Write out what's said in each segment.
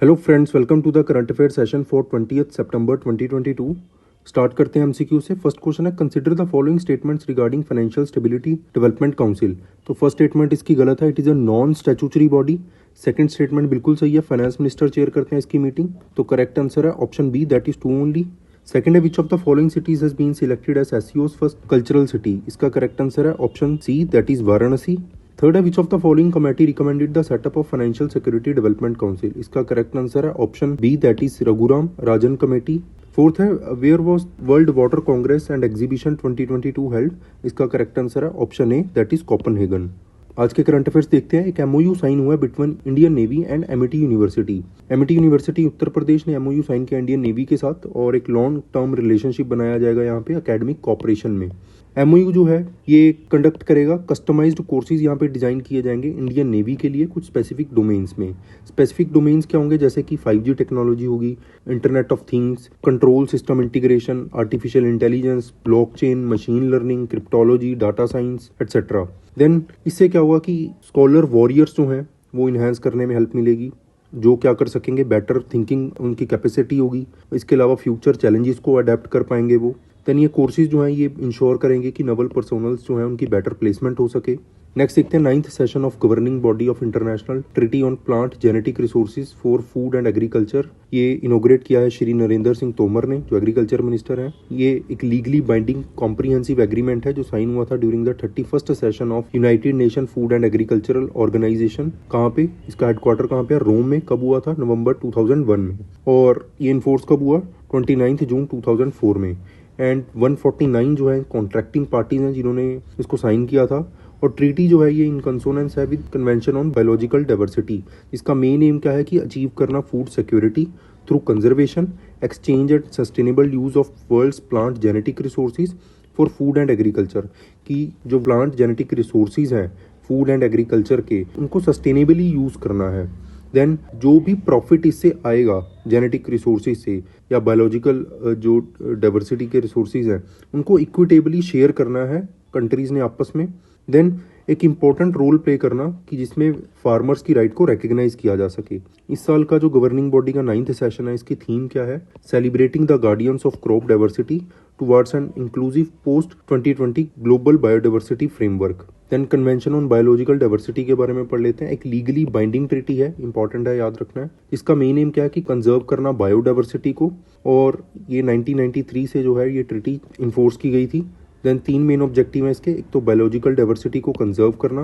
Hello friends, welcome to the current affair session for 20th सितंबर 2022। Start करते हैं MCQ से। फर्स्ट क्वेश्चन है, consider the following statements regarding financial stability development council. तो first statement इसकी गलत है, it is a non statutory body. Second statement बिल्कुल सही है, फाइनेंस मिनिस्टर चेयर करते हैं इसकी मीटिंग। तो करेक्ट आंसर है option B, that is 2 only. Second है, which of the following cities has been selected as एससीओ's फर्स्ट कल्चरल सिटी। इसका करेक्ट आंसर है option C, that is Varanasi. Third है, which of the following committee recommended the setup of financial security development council. इसका correct answer है option B, that is Raghuram Rajan committee. Fourth है, where was world water Congress and exhibition 2022 held. इसका correct answer है option A, that is Copenhagen. आज के current affairs देखते हैं। एक एमओयू साइन हुआ है between Indian navy and Amity university. Amity university Uttar Pradesh ने एमओयू साइन किया इंडियन नेवी के साथ और एक लॉन्ग टर्म रिलेशनशिप बनाया जाएगा यहाँ पे एकेडमिक कॉपरेशन में। एमओयू जो है ये कंडक्ट करेगा कस्टमाइज्ड कोर्सेज यहाँ पे डिजाइन किए जाएंगे इंडियन नेवी के लिए कुछ स्पेसिफिक डोमेन्स में। स्पेसिफिक डोमेन्स क्या होंगे, जैसे कि 5G टेक्नोलॉजी होगी, internet of things, control system integration, artificial intelligence, blockchain, machine learning, cryptology, data science etcetera. Then इससे क्या हुआ कि स्कॉलर वॉरियर्स जो हैं वो इन्हेंस करने में हेल्प मिलेगी, जो क्या कर सकेंगे, बेटर थिंकिंग उनकी कैपेसिटी होगी। इसके अलावा फ्यूचर चैलेंजेस को अडेप्ट कर पाएंगे वो। देन ये कोर्सेज जो हैं ये इंश्योर करेंगे कि नवल पर्सोनल्स जो हैं उनकी बेटर प्लेसमेंट हो सके। नेक्स्ट देखते हैं 9th session of governing body of international treaty on plant genetic resources for food and agriculture. ये इनोग्रेट किया है श्री नरेंद्र सिंह तोमर ने, जो एग्रीकल्चर मिनिस्टर हैं। ये एक लीगली बाइंडिंग कॉम्प्रिहेंसिव एग्रीमेंट है जो साइन हुआ था during the 31st session of united nation food and agricultural organization. कहाँ पे, इसका हेडक्वार्टर कहाँ पे है, रोम में। कब हुआ था, नवंबर 2001 में। और ये इन्फोर्स कब हुआ, 29 जून 2004 में। एंड 149 जो है कॉन्ट्रैक्टिंग पार्टीज हैं जिन्होंने इसको साइन किया था। और ट्रीटी जो है ये इन कंसोनेंस है with convention on biological diversity. इसका मेन एम क्या है कि अचीव करना food security through conservation, exchange and sustainable use of world's plant genetic resources for food and agriculture. कि जो प्लांट जेनेटिक रिसोर्सेज हैं फूड एंड एग्रीकल्चर के, उनको सस्टेनेबली यूज करना है। देन जो भी प्रॉफिट इससे आएगा जेनेटिक रिसोर्सेज से या बायोलॉजिकल जो डाइवर्सिटी के रिसोर्सेज हैं उनको इक्विटेबली शेयर करना है कंट्रीज ने आपस में। देन एक इम्पॉर्टेंट रोल प्ले करना कि जिसमें फार्मर्स की राइट को रिकग्नाइज किया जा सके। इस साल का जो गवर्निंग बॉडी का 9th सेशन है, इसकी थीम क्या है, celebrating the guardians of crop diversity towards an inclusive post 2020 global biodiversity framework. Then convention on biological diversity के बारे में पढ़ लेते हैं। एक लीगली बाइंडिंग ट्रीटी है, इंपॉर्टेंट है, याद रखना है। इसका मेन एम क्या है कि कंजर्व करना बायोडाइवर्सिटी को, और ये 1993 से जो है ये ट्रीटी इन्फोर्स की गई थी। देन 3 मेन ऑब्जेक्टिव हैं इसके। एक तो बायोलॉजिकल डाइवर्सिटी को कंजर्व करना,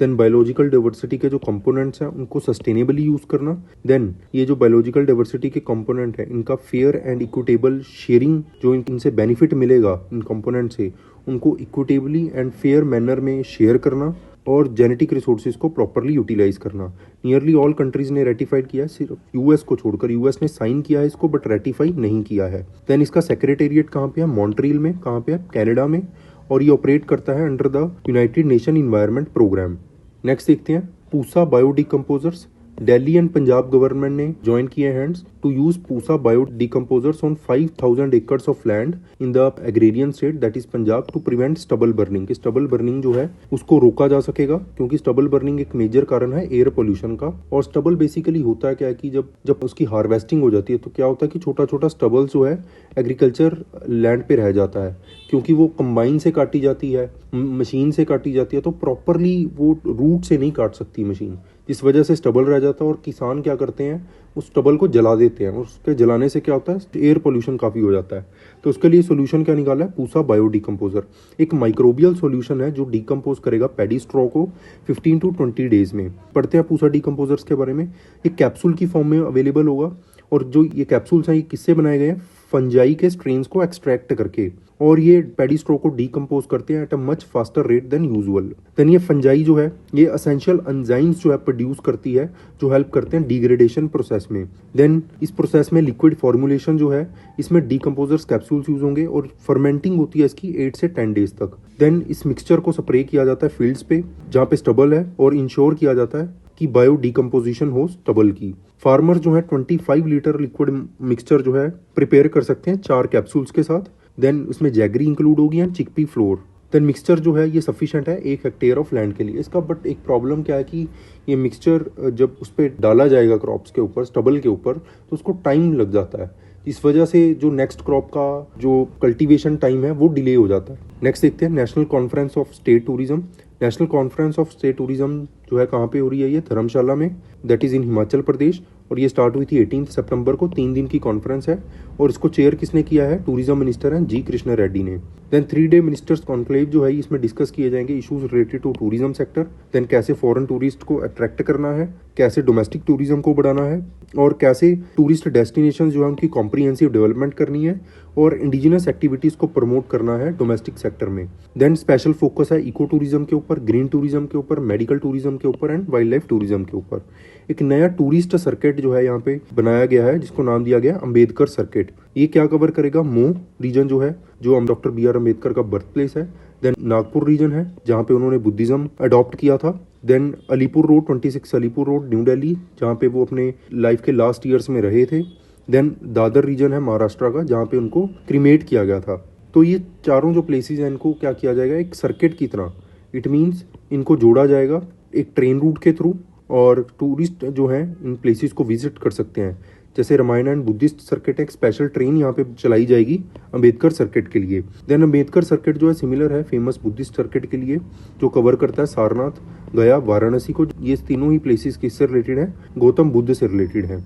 देन बायोलॉजिकल डाइवर्सिटी के जो कंपोनेंट्स हैं उनको सस्टेनेबली यूज करना। देन ये जो बायोलॉजिकल डाइवर्सिटी के कंपोनेंट है इनका फेयर एंड इक्विटेबल शेयरिंग, जो इनसे बेनिफिट मिलेगा इन कंपोनेंट से उनको इक्विटेबली एंड फेयर मैनर में शेयर करना, और जेनेटिक रिसोर्सेज को प्रॉपरली यूटिलाइज करना। नियरली ऑल कंट्रीज ने रेटिफाइड किया है, सिर्फ यूएस को छोड़कर। यूएस ने साइन किया है इसको बट रेटिफाई नहीं किया है। देन इसका सेक्रेटेरिएट कहाँ पे है, मॉन्ट्रियल में। कहाँ पे है, कनाडा में। और ये ऑपरेट करता है under the united nation environment programme. Next देखते हैं Pusa bio decomposers. Delhi and Punjab government ने ज्वाइन किए hands to use Pusa bio decomposers on 5000 acres of land in the agrarian state that is Punjab to prevent stubble burning. Stubble burning जो है उसको रोका जा सकेगा, क्योंकि स्टबल बर्निंग एक मेजर कारण है एयर पोल्यूशन का। और स्टबल बेसिकली होता है क्या है कि जब उसकी हार्वेस्टिंग हो जाती है तो क्या होता है कि छोटा छोटा स्टबल जो है एग्रीकल्चर लैंड पे रह जाता है, क्योंकि वो कंबाइन से काटी जाती है, मशीन से काटी जाती है, तो प्रॉपरली वो रूट से नहीं काट सकती मशीन, जिस वजह से स्टबल रह जाता है। और किसान क्या करते हैं, उस स्टबल को जला देते हैं, और उसके जलाने से क्या होता है, एयर पोल्यूशन काफ़ी हो जाता है। तो उसके लिए सोल्यूशन क्या निकाला है, पूसा बायो डिकम्पोजर। एक माइक्रोबियल सोल्यूशन है जो डिकम्पोज करेगा पैडी स्ट्रॉ को 15 to 20 डेज में। पढ़ते हैं पूसा डिकम्पोजर्स के बारे में। एक कैप्सूल की फॉर्म में अवेलेबल होगा, और जो ये कैप्सूल्स हैं ये किससे बनाए गए हैं, फंजाई के स्ट्रेन्स को एक्सट्रैक्ट करके, और ये पैडी स्ट्रो को डीकम्पोज करते हैं at a much faster rate than usual. Then ये फंजाई जो है ये असेंशियल एंजाइम्स जो है प्रोड्यूस करती है, जो हेल्प करते हैं डिग्रेडेशन प्रोसेस में। देन इस प्रोसेस में लिक्विड फॉर्मुलेशन जो है इसमें डीकम्पोजर्स कैप्सूल्स यूज होंगे, और फर्मेंटिंग होती है इसकी 8 से 10 डेज तक। देन इस मिक्सचर को स्प्रे किया जाता है फील्ड्स पे जहाँ पे स्टबल है, और इंश्योर किया जाता है कि बायो डिकम्पोजिशन हो स्टबल की। फार्मर जो है 25 लीटर लिक्विड मिक्सचर जो है प्रिपेयर कर सकते हैं 4 कैप्सूल्स के साथ। देन उसमें जैगरी इंक्लूड होगी and chickpea flour. Then mixture जो है ये सफिशिएंट है 1 हेक्टेयर ऑफ लैंड के लिए इसका। बट एक प्रॉब्लम क्या है कि ये मिक्सचर जब उस पर डाला जाएगा क्रॉप्स के ऊपर, स्टबल के ऊपर, तो उसको टाइम लग जाता है। इस वजह से जो नेक्स्ट क्रॉप का जो कल्टीवेशन टाइम है वो डिले हो जाता है। नेक्स्ट देखते हैं national conference of state tourism. National conference of state tourism जो है कहाँ पे हो रही है, ये धर्मशाला में, that is in Himachal Pradesh. और ये स्टार्ट हुई थी 18 सितंबर को, 3 दिन की कॉन्फ्रेंस है। और इसको चेयर किसने किया है, टूरिज्म मिनिस्टर हैं जी कृष्ण रेड्डी ने। देन 3 डे मिनिस्टर्स कॉन्क्लेव जो है इसमें डिस्कस किए जाएंगे issues related to tourism sector. Then कैसे फॉरेन टूरिस्ट को अट्रैक्ट करना है, कैसे डोमेस्टिक टूरिज्म को बढ़ाना है, और कैसे टूरिस्ट डेस्टिनेशन जो है उनकी कॉम्प्रिहेंसिव डेवलपमेंट करनी है, और इंडिजिनस एक्टिविटीज़ को प्रमोट करना है डोमेस्टिक सेक्टर में। देन स्पेशल फोकस है इको टूरिज्म के ऊपर, ग्रीन टूरिज्म के ऊपर, मेडिकल टूरिज्म के ऊपर एंड वाइल्ड लाइफ टूरिज्म के ऊपर। एक नया टूरिस्ट सर्किट जो है यहाँ पे बनाया गया है जिसको नाम दिया गया अम्बेडकर सर्किट। ये क्या कवर करेगा, मोह रीजन जो है जो डॉक्टर बी आर अम्बेडकर का बर्थ प्लेस है। देन नागपुर रीजन है जहाँ पे उन्होंने बुद्धिज्म अडॉप्ट किया था। Then Alipur road 26 Alipur road new Delhi जहाँ पे वो अपने लाइफ के लास्ट ईयर्स में रहे थे। देन दादर रीजन है महाराष्ट्र का जहाँ पे उनको क्रीमेट किया गया था। तो ये चारों जो प्लेसेस हैं इनको क्या किया जाएगा, एक सर्किट की तरह, इट मीन्स इनको जोड़ा जाएगा एक ट्रेन रूट के थ्रू, और टूरिस्ट जो हैं इन प्लेसेस को विजिट कर सकते हैं। जैसे रामायण एंड बुद्धिस्ट सर्किट, एक स्पेशल ट्रेन यहाँ पे चलाई जाएगी अम्बेडकर सर्किट के लिए। देन अम्बेडकर सर्किट जो है सिमिलर है फेमस बुद्धिस्ट सर्किट के लिए, जो कवर करता है सारनाथ, गया, वाराणसी को। ये तीनों ही प्लेसेस किससे रिलेटेड है, गौतम बुद्ध से रिलेटेड है।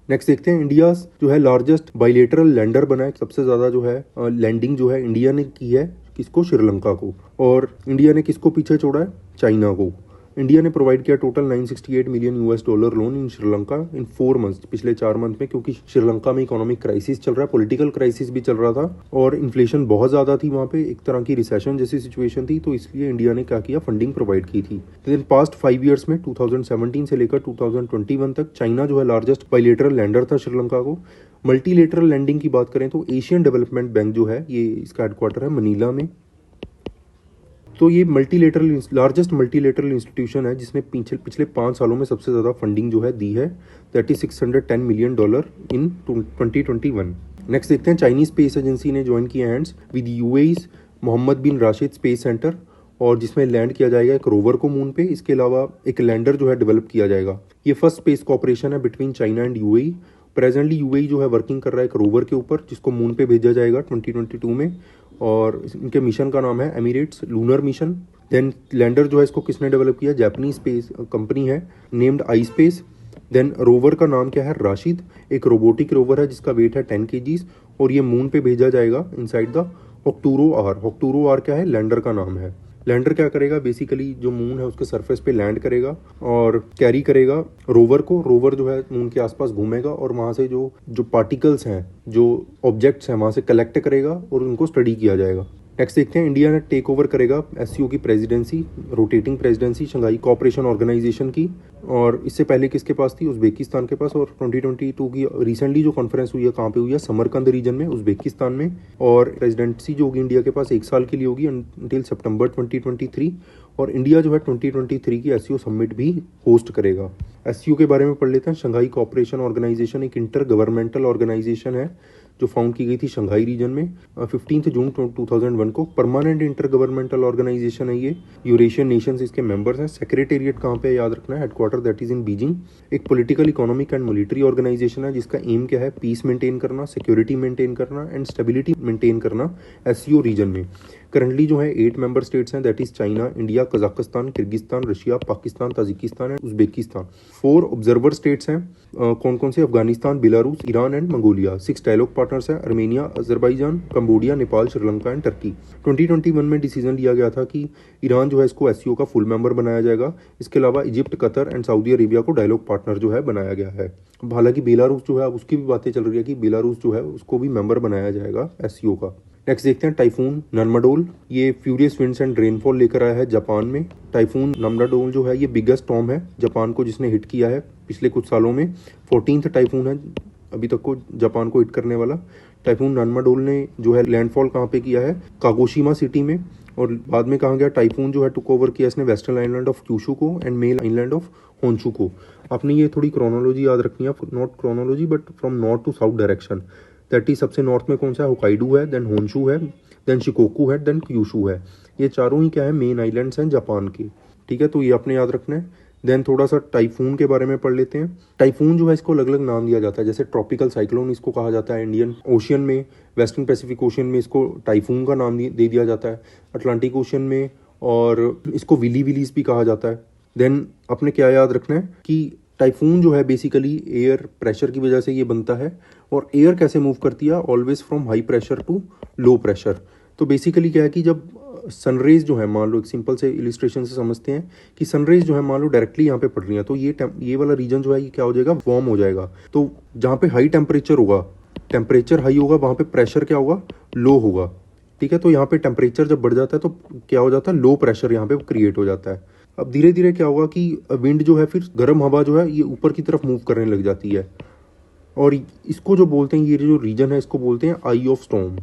नेक्स्ट देखते हैं इंडिया जो है लार्जेस्ट बाइलेटरल लैंडर बना है। सबसे ज्यादा जो है लैंडिंग जो है इंडिया ने की है किसको, श्रीलंका को। और इंडिया ने किसको पीछे छोड़ा है, चाइना को। इंडिया ने प्रोवाइड किया total $968 million loan in Sri Lanka in 4 months, पिछले 4 मंथ में, क्योंकि श्रीलंका में इकोनॉमिक क्राइसिस चल रहा है, पॉलिटिकल क्राइसिस भी चल रहा था, और इन्फ्लेशन बहुत ज़्यादा थी वहाँ पे, एक तरह की रिसेशन जैसी सिचुएशन थी। तो इसलिए इंडिया ने क्या किया, फंडिंग प्रोवाइड की थी। देन पास्ट 5 ईयर्स में 2017 से लेकर 2021 तक चाइना जो है लार्जेस्ट बाइलेटरल लैंडर था श्रीलंका को। मल्टीलेटरल लैंडिंग की बात करें तो एशियन डेवलपमेंट बैंक जो है ये इसका हेडक्वार्टर है मनीला में। तो ये लार्जेस्ट मल्टीलेटरल इंस्टीट्यूशन है जिसने पिछले 5 सालों में सबसे ज़्यादा फंडिंग जो है दी है, that is $610 million in 2021। Next देखते हैं चाइनीज स्पेस एजेंसी ने ज्वाइन किया hands with UAE's Mohammed bin Rashid space centre, और जिसमें लैंड किया जाएगा एक रोवर को मून पे। इसके अलावा एक लैंडर जो है डेवलप किया जाएगा। ये फर्स्ट स्पेस कॉपरेशन है between China and UAE. Presently UAE जो है वर्किंग कर रहा है एक रोवर के ऊपर जिसको मून पे भेजा जाएगा 2022 में, और इनके मिशन का नाम है Emirates lunar mission. Then lander जो है इसको किसने डेवलप किया, जापानीज स्पेस कंपनी है named I space. Then rover का नाम क्या है, राशिद, एक रोबोटिक रोवर है जिसका वेट है 10 kg, और ये मून पे भेजा जाएगा इनसाइड द होक्टूरो आर। होक्टूरो आर क्या है, लैंडर का नाम है। लैंडर क्या करेगा, बेसिकली जो मून है उसके सरफेस पे लैंड करेगा और कैरी करेगा रोवर को। रोवर जो है मून के आसपास घूमेगा और वहाँ से जो पार्टिकल्स हैं, जो ऑब्जेक्ट्स हैं, वहाँ से कलेक्ट करेगा और उनको स्टडी किया जाएगा। नेक्स्ट देखते हैं इंडिया ने टेक ओवर करेगा एससीओ की presidency, rotating presidency Shanghai cooperation organization की, और इससे पहले किसके पास थी, उज्बेकिस्तान के पास। और 2022 की रिसेंटली जो कॉन्फ्रेंस हुई है कहाँ पे हुई है, समरकंद रीजन में, उज्बेकिस्तान में। और प्रेसिडेंसी जो होगी इंडिया के पास 1 साल के लिए होगी अंटिल सितंबर 2023। और इंडिया जो है 2023 की एससीओ समिट भी होस्ट करेगा। एससीओ के बारे में पढ़ लेते हैं। शंघाई कोऑपरेशन ऑर्गेनाइजेशन एक इंटर गवर्नमेंटल ऑर्गेनाइजेशन है जो फाउंड की गई थी शंघाई रीजन में 15 जून 2001 को। परमानेंट इंटर गवर्नमेंटल ऑर्गेनाइजेशन है ये, यूरेशियन नेशंस इसके मेंबर्स हैं। सेक्रेटेरिएट कहाँ पे याद रखना है, headquarter that is in Beijing. एक political, economic and military organisation है जिसका एम क्या है, पीस मेंटेन करना, सिक्योरिटी मेंटेन करना एंड स्टेबिलिटी मेंटेन करना एससीओ रीजन में। करंटली जो है 8 मेंबर स्टेट्स हैं, that is China, India, Kazakhstan, Kyrgyzstan, Russia, Pakistan, Tajikistan and Uzbekistan. 4 observer states हैं, कौन कौन से, Afghanistan, Belarus, Iran and Mongolia. 6 dialogue partners हैं, Armenia, Azerbaijan, Cambodia, Nepal, Sri Lanka and Turkey. 2021 में डिसीजन लिया गया था कि ईरान जो है इसको एससीओ का फुल मेंबर बनाया जाएगा। इसके अलावा Egypt, Qatar and Saudi Arabia को डायलॉग पार्टनर जो है बनाया गया है। हालांकि बेलारूस जो है उसकी भी बातें चल रही है कि बेलारूस जो है उसको भी मेंबर बनाया जाएगा एससीओ का। नेक्स्ट देखते हैं टाइफून नर्मडोल। ये फ्यूरियस विंड्स एंड रेनफॉल लेकर आया है जापान में। टाइफून नर्मडोल जो है ये बिगेस्ट स्टॉर्म है जापान को जिसने हिट किया है पिछले कुछ सालों में। 14th टाइफून है अभी तक को जापान को हिट करने वाला। टाइफून नर्मडोल ने जो है लैंडफॉल कहाँ पे किया है, कागोशिमा सिटी में, और बाद में कहाँ गया, टाइफून जो है टुक ओवर किया इसने वेस्टर्न आइलैंड ऑफ क्यूशू को and main island of Honshu को। आपने ये थोड़ी क्रोनोलॉजी याद रखनी है, not chronology but from north to south direction. That is सबसे नॉर्थ में कौन सा है, होकाइडो है, देन होन्शू है, देन शिकोकू है, देन क्यूशू है। ये चारों ही क्या है, मेन आइलैंड्स हैं जापान के। ठीक है, तो ये आपने याद रखना है। देन थोड़ा सा टाइफून के बारे में पढ़ लेते हैं। टाइफून जो है इसको अलग अलग नाम दिया जाता है, जैसे ट्रॉपिकल साइक्लोन इसको कहा जाता है इंडियन ओशियन में, वेस्टर्न पैसिफिक ओशियन में इसको टाइफून का नाम दे दिया जाता है, अटलांटिक ओशियन में, और इसको विली विलीज भी कहा जाता है। देन अपने क्या याद रखना है कि टाइफून जो है बेसिकली एयर प्रेशर की वजह से ये बनता है, और एयर कैसे मूव करती है, always from high pressure to low pressure. तो बेसिकली क्या है कि जब सनरेज जो है, मान लो एक सिंपल से इलिस्ट्रेशन से समझते हैं कि सनरेज जो है मान लो डायरेक्टली यहाँ पे पड़ रही है, तो ये वाला रीजन जो है ये क्या हो जाएगा, वार्म हो जाएगा। तो जहाँ पे हाई टेम्परेचर होगा, टेम्परेचर हाई होगा, वहाँ पे प्रेशर क्या होगा, लो होगा। ठीक है, तो यहाँ पे टेम्परेचर जब बढ़ जाता है तो क्या हो जाता है, लो प्रेशर यहाँ पे क्रिएट हो जाता है। अब धीरे धीरे क्या होगा कि विंड जो है फिर गर्म हवा जो है ये ऊपर की तरफ मूव करने लग जाती है, और इसको जो बोलते हैं, ये जो रीजन है इसको बोलते हैं आई ऑफ स्टॉर्म।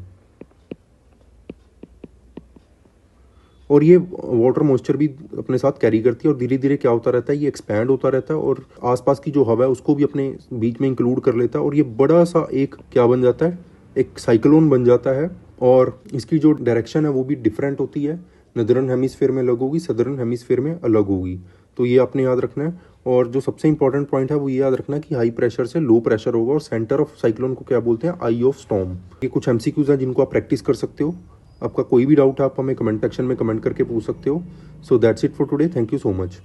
और ये वाटर मॉइस्चर भी अपने साथ कैरी करती है, और धीरे धीरे क्या होता रहता है, ये एक्सपैंड होता रहता है और आसपास की जो हवा है उसको भी अपने बीच में इंक्लूड कर लेता है, और ये बड़ा सा एक क्या बन जाता है, एक साइक्लोन बन जाता है। और इसकी जो डायरेक्शन है वो भी डिफरेंट होती है, नदर्न हेमिस्फेयर में अलग होगी, सदर्न हेमिस्फेयर में अलग होगी। तो ये आपने याद रखना है। और जो सबसे इंपॉर्टेंट पॉइंट है वो ये याद रखना है कि हाई प्रेशर से लो प्रेशर होगा, और सेंटर ऑफ साइक्लोन को क्या बोलते हैं, आई ऑफ स्टॉर्म। ये कुछ एमसीक्यूज हैं जिनको आप प्रैक्टिस कर सकते हो। आपका कोई भी डाउट है आप हमें कमेंट सेक्शन में कमेंट करके पूछ सकते हो। So that's it for today, thank you so much.